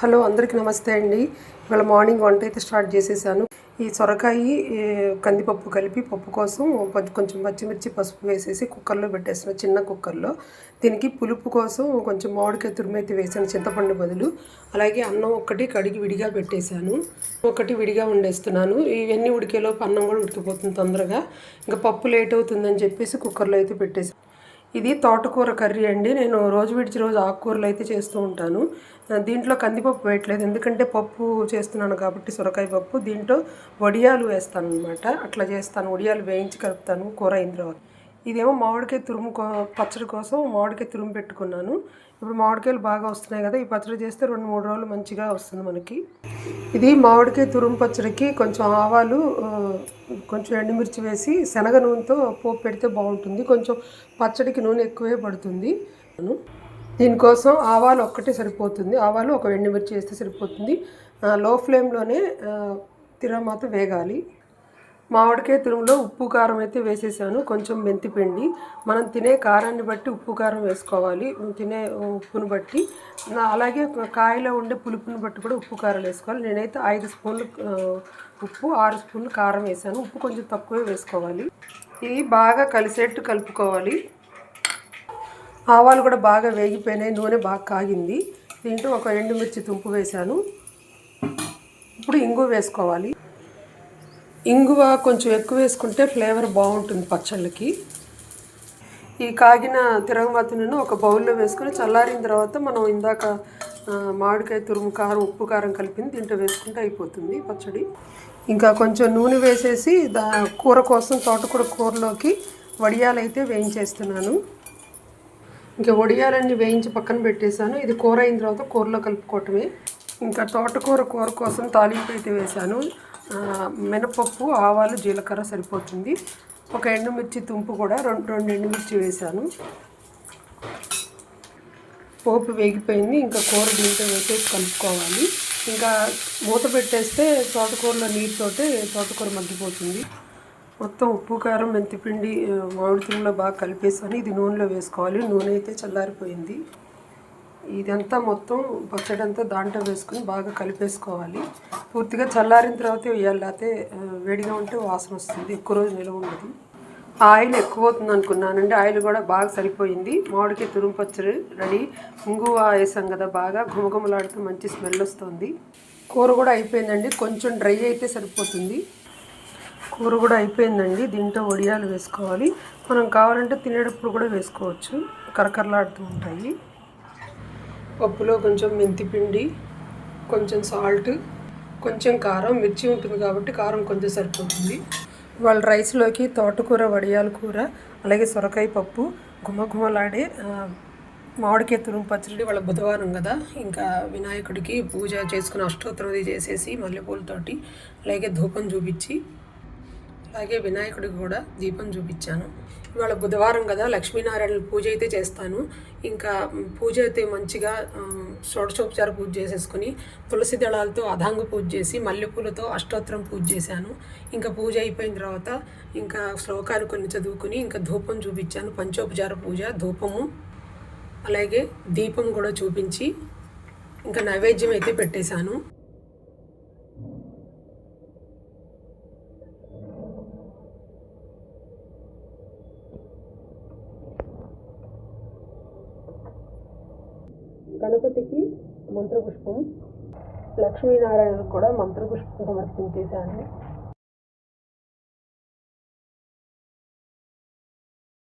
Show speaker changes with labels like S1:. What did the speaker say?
S1: Hello అందరికీ నమస్తే అండి. ఇవాళ మార్నింగ్ వంట అయితే స్టార్ట్ చేసేసాను. ఈ సొరకాయ కందిపప్పు కలిపి పప్పు కోసం కొంచెం పచ్చిమిర్చి పసుపు వేసేసి కుక్కర్లో పెట్టేసిన చిన్న కుక్కర్లో. దీనికి పులుపు కోసం కొంచెం మామిడికాయ తురుమైతే వేసాను చింతపండు బదులు. అలాగే అన్నం ఒకటి కడిగి విడిగా పెట్టేశాను, ఒకటి విడిగా వండేస్తున్నాను. ఇవన్నీ ఉడికేలోపు అన్నం కూడా ఉడికిపోతుంది తొందరగా. ఇంకా పప్పు లేట్ అవుతుందని చెప్పేసి కుక్కర్లో అయితే పెట్టేసాను. ఇది తోటకూర కర్రీ అండి. నేను రోజు విడిచి రోజు ఆకుకూరలు అయితే చేస్తూ ఉంటాను. దీంట్లో కందిపప్పు వేయట్లేదు, ఎందుకంటే పప్పు చేస్తున్నాను కాబట్టి సొరకాయ పప్పు. దీంట్లో వడియాలు వేస్తాను అనమాట. అట్లా చేస్తాను, వడియాలు వేయించి కలుపుతాను కూర అయిన తర్వాత. ఇదేమో మామిడికాయ తురుము పచ్చడి కోసం మామిడికాయ తురుము పెట్టుకున్నాను. ఇప్పుడు మామిడికాయలు బాగా వస్తున్నాయి కదా, ఈ పచ్చడి చేస్తే 2-3 రోజులు మంచిగా వస్తుంది మనకి. ఇది మామిడికాయ తురుము పచ్చడికి కొంచెం ఆవాలు, కొంచెం ఎండుమిర్చి వేసి శనగ నూనెతో పోపు పెడితే బాగుంటుంది. కొంచెం పచ్చడికి నూనె ఎక్కువే పడుతుంది. దీనికోసం ఆవాలు ఒక్కటే సరిపోతుంది. ఆవాలు ఒక ఎండుమిర్చి వేస్తే సరిపోతుంది. లో ఫ్లేమ్లోనే తిరమాత వేగాలి. మామిడికాయ తురుములో ఉప్పు కారం అయితే వేసేసాను, కొంచెం మెంతిపిండి. మనం తినే కారాన్ని బట్టి ఉప్పు కారం వేసుకోవాలి, తినే ఉప్పును బట్టి. అలాగే కాయలో ఉండే పులుపుని బట్టి కూడా ఉప్పు కారం వేసుకోవాలి. నేనైతే 5 స్పూన్లు ఉప్పు, 6 స్పూన్లు కారం వేసాను. ఉప్పు కొంచెం తక్కువే వేసుకోవాలి. ఇది బాగా కలిసేట్టు కలుపుకోవాలి. ఆవాలు కూడా బాగా వేగిపోయినాయి, నూనె బాగా కాగింది. దీంట్లో ఒక ఎండుమిర్చి తుంపు వేసాను. ఇప్పుడు ఇంగువ వేసుకోవాలి. ఇంగువ కొంచెం ఎక్కువ వేసుకుంటే ఫ్లేవర్ బాగుంటుంది పచ్చళ్ళకి. ఈ కాగిన తిరగమాతను ఒక బౌల్లో వేసుకొని చల్లారిన తర్వాత మనం ఇందాక మామిడికాయ తురుము కారం ఉప్పు కారం కలిపింది దీంట్లో వేసుకుంటే అయిపోతుంది పచ్చడి. ఇంకా కొంచెం నూనె వేసేసి కూర కోసం తోటకూర కూరలోకి వడియాలు అయితే వేయించేస్తున్నాను. ఇంకా వడియాలన్నీ వేయించి పక్కన పెట్టేశాను. ఇది కూర అయిన తర్వాత కూరలో కలుపుకోవటమే. ఇంకా తోటకూర కూర కోసం తాలింపు అయితే వేశాను. మినపప్పు, ఆవాలు, జీలకర్ర సరిపోతుంది. ఒక ఎండుమిర్చి తుంపు కూడా రెండు ఎండుమిర్చి వేశాను. పోపు వేగిపోయింది. ఇంకా కూర దీంట్లో వేసేసి కలుపుకోవాలి. ఇంకా మూత పెట్టేస్తే తోటకూరలో నీరుతోటే తోటకూర మగ్గిపోతుంది. మొత్తం ఉప్పు కారం మెంతిపిండి మామిడి తురుములో బాగా కలిపేసాను. ఇది నూనెలో వేసుకోవాలి. నూనె అయితే చల్లారిపోయింది. ఇదంతా మొత్తం పచ్చడి అంతా దాంట్లో వేసుకుని బాగా కలిపేసుకోవాలి. పూర్తిగా చల్లారిన తర్వాత వేయాలి, లేకపోతే వేడిగా ఉంటే వాసన వస్తుంది, ఎక్కువ రోజు నిల్వ ఉండదు. ఆయిల్ ఎక్కువ అవుతుంది అనుకున్నానండి, ఆయిల్ కూడా బాగా సరిపోయింది. మామిడికాయ తురుము పచ్చడి రెడీ. ఇంగువ వేసాం కదా, బాగా ఘుమఘుమలాడుతూ మంచి స్మెల్ వస్తుంది. కూర కూడా అయిపోయిందండి, కొంచెం డ్రై అయితే సరిపోతుంది. కూర కూడా అయిపోయిందండి. దీంట్లో వడియాలు వేసుకోవాలి. మనం కావాలంటే తినేటప్పుడు కూడా వేసుకోవచ్చు, కరకరలాడుతూ ఉంటాయి. పప్పులో కొంచెం మెంతిపిండి, కొంచెం సాల్ట్, కొంచెం కారం, మిర్చి ఉంటుంది కాబట్టి కారం కొంచెం సరిపోతుంది. వాళ్ళ రైస్లోకి తోటకూర వడియాల కూర, అలాగే సొరకాయ పప్పు, గుమగుమలాడే మామిడికాయ తురుము పచ్చడి. వాళ్ళ బుధవారం కదా, ఇంకా వినాయకుడికి పూజ చేసుకుని అష్టోత్తరం చేసేసి మల్లెపూలతోటి, అలాగే ధూపం చూపించి, అలాగే వినాయకుడికి కూడా దీపం చూపించాను. ఇవాళ బుధవారం కదా, లక్ష్మీనారాయణ పూజ అయితే చేస్తాను. ఇంకా పూజ అయితే మంచిగా షోడశోపచార పూజ చేసేసుకుని తులసి దళాలతో అధాంగ పూజ చేసి మల్లెపూలతో అష్టోత్తరం పూజ చేశాను. ఇంకా పూజ అయిపోయిన తర్వాత ఇంకా శ్లోకాలు కొన్ని చదువుకుని ఇంకా ధూపం చూపించాను. పంచోపచార పూజ, ధూపము, అలాగే దీపం కూడా చూపించి ఇంకా నైవేద్యం అయితే పెట్టేశాను. గణపతికి మంత్రపుష్పం, లక్ష్మీనారాయణకు కూడా మంత్రపుష్పం సమర్పించేశాను.